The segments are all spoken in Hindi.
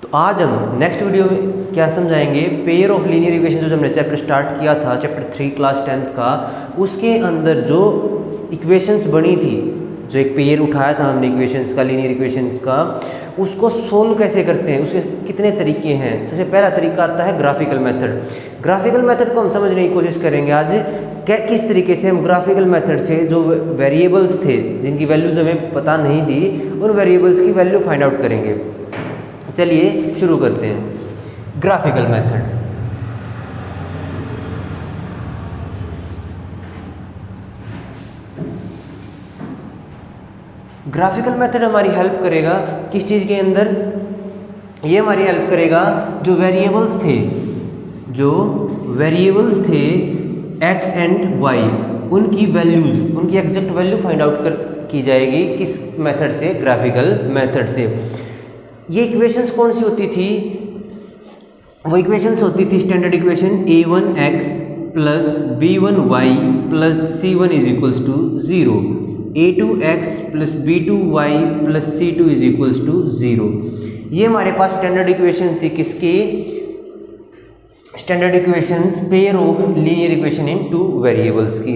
तो आज हम नेक्स्ट वीडियो में क्या समझाएंगे, पेयर ऑफ लीनियर इक्वेशन जो हमने चैप्टर स्टार्ट किया था, चैप्टर 3 क्लास 10th का, उसके अंदर जो इक्वेशंस बनी थी, जो एक पेयर उठाया था हमने इक्वेशंस का, लीनियर इक्वेशंस का, उसको सोल्व कैसे करते हैं, उसके कितने तरीके हैं। सबसे पहला तरीका आता है ग्राफिकल मेथड। ग्राफिकल मेथड को हम समझने की कोशिश करेंगे आज, किस तरीके से हम ग्राफिकल मेथड से जो वेरिएबल्स थे जिनकी वैल्यूज हमें पता नहीं थी, उन वेरिएबल्स की वैल्यू फाइंड आउट करेंगे। चलिए शुरू करते हैं। ग्राफिकल मेथड, ग्राफिकल मेथड हमारी हेल्प करेगा किस चीज़ के अंदर, ये हमारी हेल्प करेगा जो वेरिएबल्स थे x एंड y, उनकी वैल्यूज, उनकी एग्जैक्ट वैल्यू फाइंड आउट की जाएगी किस मेथड से, ग्राफिकल मेथड से। ये इक्वेशंस कौन सी होती थी, वो इक्वेशंस होती थी standard equation a1x plus b1y plus c1 is equals to 0, a2x plus b2y plus c2 is equals to 0। ये हमारे पास स्टैंडर्ड इक्वेशन थी किसकी, standard equations pair of linear equation in two variables की।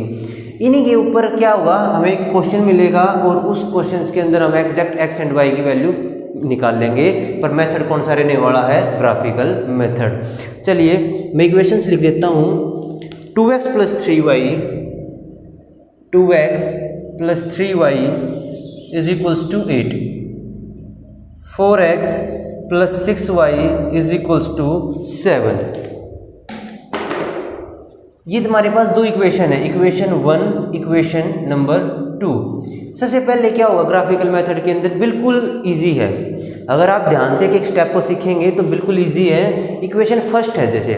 इन्हीं के ऊपर क्या होगा, हमें एक क्वेश्चन मिलेगा और उस क्वेश्चन के अंदर हम एग्जैक्ट x एंड y की वैल्यू निकाल लेंगे, पर मेथड कौन सा रहने वाला है, ग्राफिकल मेथड। चलिए मैं इक्वेशंस लिख देता हूँ। 2x plus 3y, 2x plus 3y is equals to 8, 4x plus 6y is equals to 7। ये तुम्हारे पास दो इक्वेशन है, इक्वेशन 1, इक्वेशन नंबर 2। सबसे पहले क्या होगा ग्राफिकल मेथड के अंदर, बिल्कुल इजी है, अगर आप ध्यान से एक स्टेप को सीखेंगे तो बिल्कुल इजी है। इक्वेशन फर्स्ट है जैसे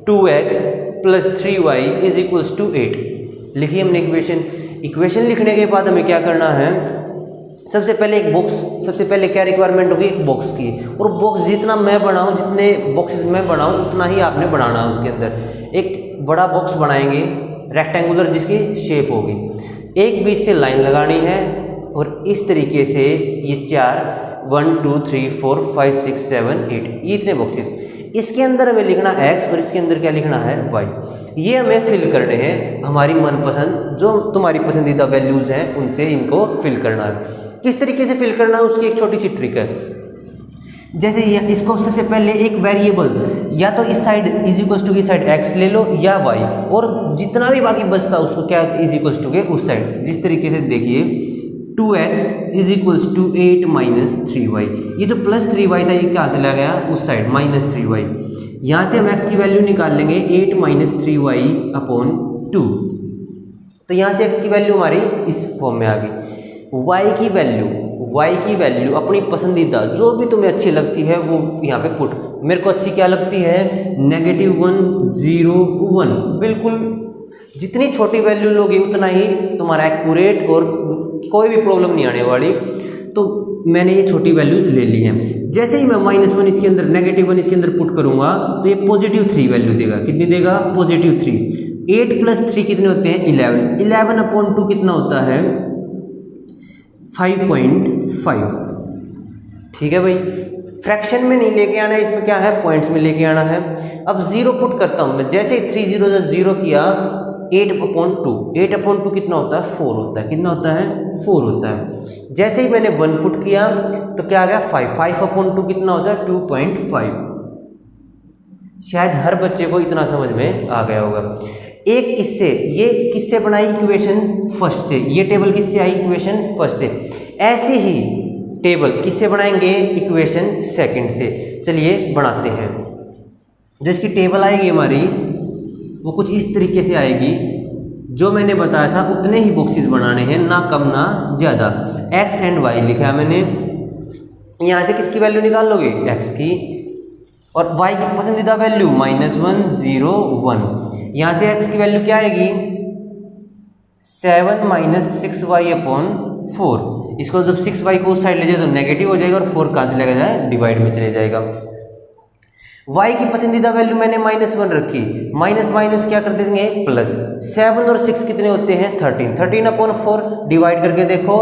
2x plus 3y is equals to 8, लिखिए हमने इक्वेशन लिखने के बाद हमें क्या करना है, सबसे पहले एक बॉक्स, सबसे पहले क्या रिक्वायरमेंट होगी, एक बॉक्स की, और बॉक्स जितना मैं बनाऊं, जितने बॉक्सेस मैं बनाऊं उतना ही आपने बनाना है। उसके अंदर एक बड़ा बॉक्स बनाएंगे रेक्टेंगुलर जिसकी शेप होगी, एक बीच से लाइन लगानी है और इस तरीके से ये 4 1 2 3 4 5 6 7 8 ये इतने बॉक्सेस, इसके अंदर हमें लिखना x और इसके अंदर क्या लिखना है y। ये हमें फिल करने हैं हमारी मनपसंद, जो तुम्हारी पसंदीदा वैल्यूज़ हैं उनसे इनको फिल करना है। किस तरीके से फिल करना है उसकी एक छोटी सी ट्रिक है। जैसे ये इसको सबसे पहले एक वेरिएबल या तो इस साइड इज इक्वल्स टू की साइड x ले लो या y, और जितना भी बाकी बचता है उसको क्या इज इक्वल्स टू के उस साइड। जिस तरीके से देखिए 2x is equals to 8 minus 3y, ये जो प्लस 3y था ये कहाँ चला गया, उस साइड माइनस 3y। यहाँ से हम x की वैल्यू निकाल लेंगे 8 माइनस 3y अपॉन 2, तो यहाँ से x की वैल्यू हमारी इस फॉर्म में आ गई। y की वैल्यू अपनी पसंदीदा जो भी तुम्हें अच्छी लगती है वो यहाँ पे पुट। मेरे को अच्छी क्या लगती है, -1 0 1, बिल्कुल जितनी छोटी वैल्यू लोगे उतना ही तुम्हारा एक्यूरेट और कोई भी प्रॉब्लम नहीं आने वाली। तो मैंने ये छोटी वैल्यूज ले ली हैं। जैसे ही मैं -1 इसके अंदर, -1 इसके अंदर पुट करूंगा तो ये +3 वैल्यू देगा। कितनी देगा, +3। 8 प्लस 3 कितने होते हैं, 11। 11 अपॉन 2 कितना होता है, 5.5। ठीक है भाई, फ्रैक्शन में नहीं लेके आना है, इसमें क्या है पॉइंट्स में लेके आना है। अब 0 पुट करता हूं मैं, जैसे ही 3 0 0 किया, 8 अपॉन 2, 8 अपॉन 2 कितना होता है, 4 होता है। कितना होता है, 4 होता है। जैसे ही मैंने 1 पुट किया तो क्या आ गया, 5। 5 अपॉन 2 कितना होता है, 2.5। शायद हर बच्चे को इतना समझ में आ गया होगा। एक इससे, ये किससे बनाई, इक्वेशन फर्स्ट से। ये टेबल किससे आई, इक्वेशन फर्स्ट से। ऐसे ही टेबल किससे बनाएंगे, इक्वेशन सेकंड से। चलिए बनाते हैं। जिसकी टेबल आएगी हमारी वो कुछ इस तरीके से आएगी। जो मैंने बताया था उतने ही बॉक्सेस बनाने हैं, ना कम ना ज़्यादा। x एंड y लिखा मैंने, यहाँ से किसकी वैल्यू निकाल लोगे, x की, और y की पसंदीदा वैल्यू -1 0 1। यहाँ से x की वैल्यू क्या आएगी, 7 माइनस 6y अपॉन 4। इसको जब 6y को उस साइड ले जाए तो नेगेटिव हो जाएगा और 4 कहाँ चलेगा जाए, डिवाइड में चले जाएगा। y की पसंदीदा वैल्यू मैंने -1 रखी, माइनस माइनस क्या कर देंगे, प्लस। 7 और 6 कितने होते हैं, 13। 13 अपॉन 4 डिवाइड करके देखो,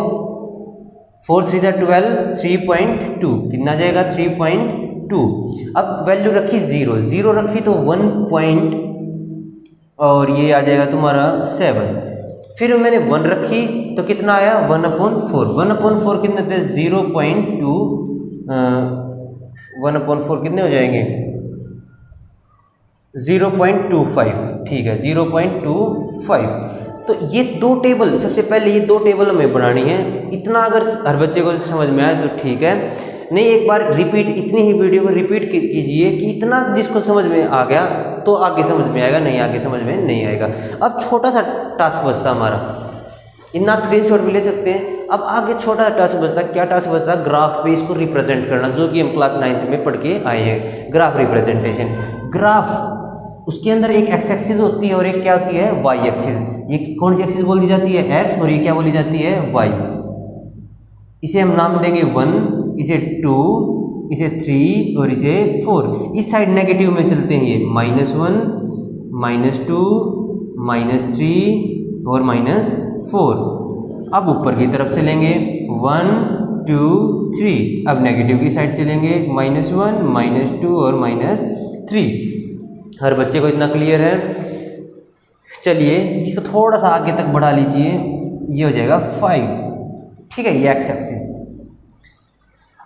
4 3 12, 3.2 कितना जाएगा, 3.2। 2। अब वैल्यू रखी 0, 0 रखी तो 1 पॉइंट और ये आ जाएगा तुम्हारा 7। फिर मैंने 1 रखी तो कितना आया 1/4। 1/4 कितने थे 0.2, 1/4 कितने हो जाएंगे 0.25, ठीक है 0.25। तो ये दो टेबल, सबसे पहले ये दो टेबल हमें बनानी है। इतना अगर हर बच्चे को समझ में आए तो ठीक है, नहीं एक बार रिपीट, इतनी ही वीडियो को रिपीट कीजिए कि इतना जिसको समझ में आ गया तो आगे समझ में आएगा, नहीं आगे समझ में नहीं आएगा। अब छोटा सा टास्क बचता हमारा, इतना आप स्क्रीनशॉट भी ले सकते हैं। अब आगे छोटा टास्क बचता, क्या टास्क बचता, ग्राफ पे इसको रिप्रेजेंट करना, जो कि हम क्लास 9th में पढ़ के आए हैं, ग्राफ रिप्रेजेंटेशन। ग्राफ उसके अंदर एक एक्स एक्सिस होती है और एक क्या होती है वाई एक्सिस। ये कौन सी एक्सिस बोली जाती है एक्स, और ये क्या बोली जाती है वाई। इसे हम नाम देंगे 1, इसे 2, इसे 3 और इसे 4। इस साइड नेगेटिव में चलते हैं ये -1, -2, -3 और -4। अब ऊपर की तरफ चलेंगे 1, 2, 3। अब नेगेटिव की साइड चलेंगे -1, -2 और -3। हर बच्चे को इतना क्लियर है। चलिए इसको थोड़ा सा आगे तक बढ़ा लीजिए, ये हो जाएगा 5, ठीक है, ये एक्स एक्सिस।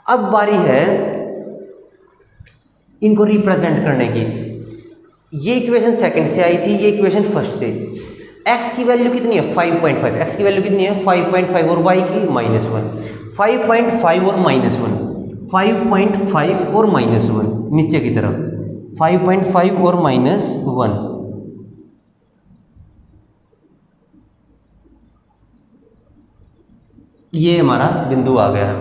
अब बारी है इनको रिप्रेजेंट करने की। ये इक्वेशन सेकंड से आई थी, ये इक्वेशन फर्स्ट से। x की वैल्यू कितनी है 5.5, x की वैल्यू कितनी है 5.5 और y की -1। 5.5 और -1, 5.5 और -1 नीचे की तरफ, 5.5 और -1। ये हमारा बिंदु आ गया है।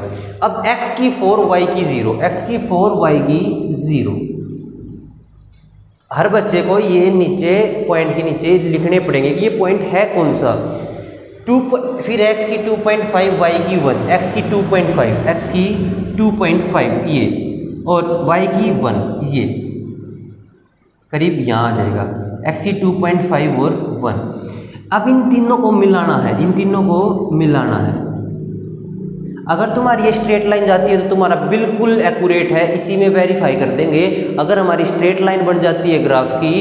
अब x की 4 y की 0, x की 4 y की 0। हर बच्चे को ये नीचे पॉइंट के नीचे लिखने पड़ेंगे कि ये पॉइंट है कौन सा। 2, फिर x की 2.5, y की 1, x की 2.5, x की 2.5 ये, और y की 1 ये करीब यहाँ आ जाएगा, x की 2.5 और 1। अब इन तीनों को मिलाना है, इन तीनों को मिलाना है। अगर तुम्हारी ये स्ट्रेट लाइन जाती है तो तुम्हारा बिल्कुल एक्यूरेट है, इसी में वेरीफाई कर देंगे। अगर हमारी स्ट्रेट लाइन बन जाती है ग्राफ की,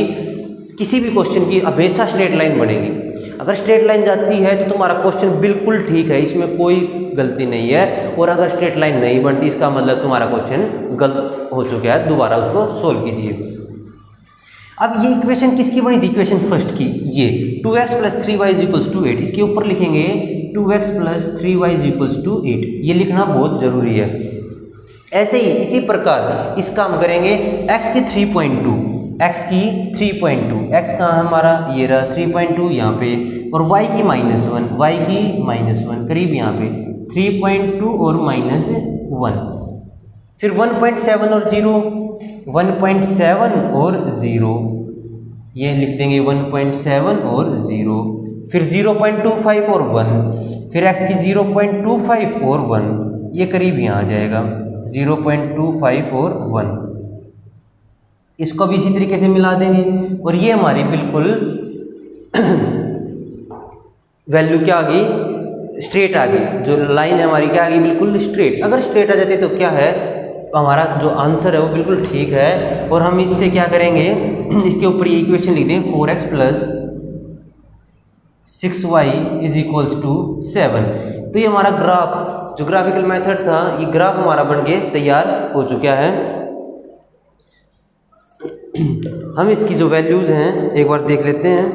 किसी भी क्वेश्चन की हमेशा स्ट्रेट लाइन बनेगी। अगर स्ट्रेट लाइन जाती है तो तुम्हारा क्वेश्चन बिल्कुल ठीक है, इसमें कोई गलती नहीं है। और अगर स्ट्रेट लाइन नहीं बनती, इसका मतलब तुम्हारा क्वेश्चन गलत हो चुका है, दोबारा उसको सोल्व कीजिए। अब ये इक्वेशन किसकी बनी थी, इक्वेशन फर्स्ट की, ये 2x + 3y = 8। इसके ऊपर लिखेंगे 2x + 3y = 8। ये लिखना बहुत जरूरी है। ऐसे ही इसी प्रकार इसका हम करेंगे x की 3.2, x की 3.2, x कहाँ है हमारा, ये रहा 3.2 यहाँ पे, और y की -1, y की -1 करीब यहाँ पे 3.2 और -1। फिर 1.7 और 0, 1.7 और 0, ये लिख देंगे 1.7 और 0। फिर 0.25 और 1, फिर x की 0.25 और 1, ये करीब यहाँ आ जाएगा 0.25 और 1। इसको भी इसी तरीके से मिला देंगे और ये हमारी बिल्कुल वैल्यू क्या आ गई, स्ट्रेट आ गई। जो लाइन है हमारी क्या आ गई, बिल्कुल स्ट्रेट। अगर स्ट्रेट आ जाती है तो क्या है, हमारा जो आंसर है वो बिल्कुल ठीक है। और हम इससे क्या करेंगे, इसके ऊपर ये इक्वेशन लिख दें 4x + 6y = 7। तो ये हमारा ग्राफ, जो ग्राफिकल मेथड था, ये ग्राफ हमारा बन के तैयार हो चुका है। हम इसकी जो वैल्यूज़ हैं एक बार देख लेते हैं।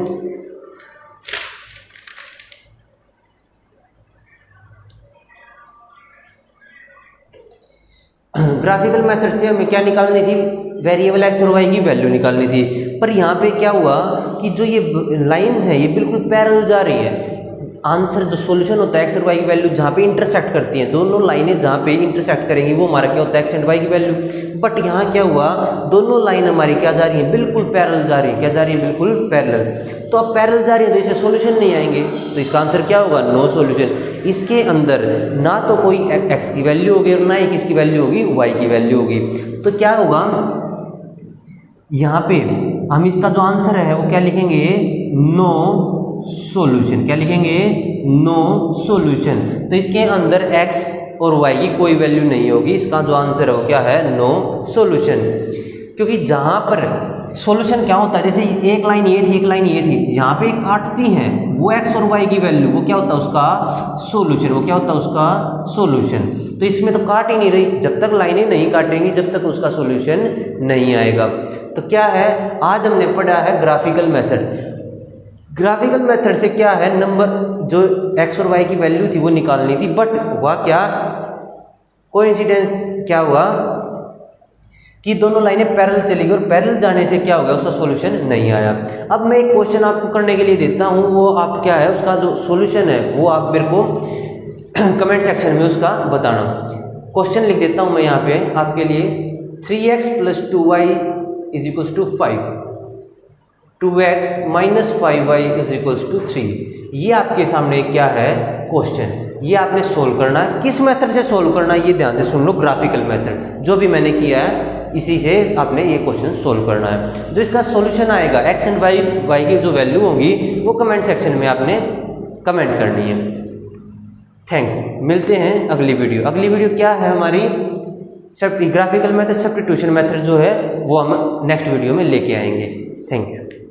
ग्राफिकल मेथड से हमें क्या निकालनी थी, वेरिएबल x और y की वैल्यू निकालनी थी। पर यहाँ पे क्या हुआ कि जो ये लाइन है ये बिल्कुल पैरेलल जा रही है। आंसर जो सॉल्यूशन होता है x और y की वैल्यू जहाँ पे इंटरसेक्ट करती हैं, दोनों लाइनें जहाँ पे इंटरसेक्ट करेंगी वो हमारा क्या होता है x एंड y की वैल्यू। बट यहाँ क्या हुआ, दोनों लाइन हमारी क्या जा रही है, बिल्कुल पैरेलल जा रही है। क्या जा रही है, बिल्कुल पैरेलल। तो अब पैरेलल जा रही है तो इसे सॉल्यूशन नहीं आएंगे, तो इसका आंसर क्या होगा, नो सॉल्यूशन। इसके अंदर ना तो कोई x की वैल्यू होगी और ना ही किसकी वैल्यू होगी, y की वैल्यू होगी। तो क्या होगा, यहाँ पे हम इसका जो आंसर है वो क्या लिखेंगे, नो सॉल्यूशन। क्या लिखेंगे, नो सॉल्यूशन। तो इसके अंदर x और y की कोई वैल्यू नहीं होगी। इसका जो आंसर है वो क्या है, नो सॉल्यूशन। क्योंकि जहाँ पर सॉल्यूशन क्या होता है, जैसे एक लाइन ये थी एक लाइन ये थी, जहाँ पे काटती हैं वो x और y की वैल्यू, वो क्या होता है उसका सॉल्यूशन, वो क्या होता है उसका सॉल्यूशन। तो इसमें तो काट ही नहीं रही, जब तक लाइनें नहीं काटेंगी जब तक उसका सॉल्यूशन नहीं आएगा। तो क्या है, आज हमने पढ़ा है ग्राफिकल मेथड। ग्राफिकल मेथड से क्या है, नंबर जो x और y की वैल्यू थी वो निकालनी थी, बट हुआ क्या, कोइंसिडेंस क्या हुआ कि दोनों लाइनें पैरेलल चली गई और पैरेलल जाने से क्या हो गया, उसका सॉल्यूशन नहीं आया। अब मैं एक क्वेश्चन आपको करने के लिए देता हूँ, वो आप क्या है उसका जो सॉल्यूशन है वो आप मेरे को कमेंट सेक्शन में उसका बताना। क्वेश्चन लिख देता हूँ मैं यहाँ पे आपके लिए, 3x + 2y = 5, 2x - 5y = 3। ये आपके सामने क्या है क्वेश्चन, ये आपने सोल्व करना है। किस मेथड से सोल्व करना है ये ध्यान से सुन लो, ग्राफिकल मेथड जो भी मैंने किया है इसी से आपने ये क्वेश्चन सोल्व करना है। जो इसका सॉल्यूशन आएगा x एंड y की जो वैल्यू होगी वो कमेंट सेक्शन में आपने कमेंट करनी है। थैंक्स, मिलते हैं अगली वीडियो। अगली वीडियो क्या है हमारी, सब ग्राफिकल मेथड सब्स्टिट्यूशन मेथड जो है वो हम नेक्स्ट वीडियो में लेके आएंगे। Thank you.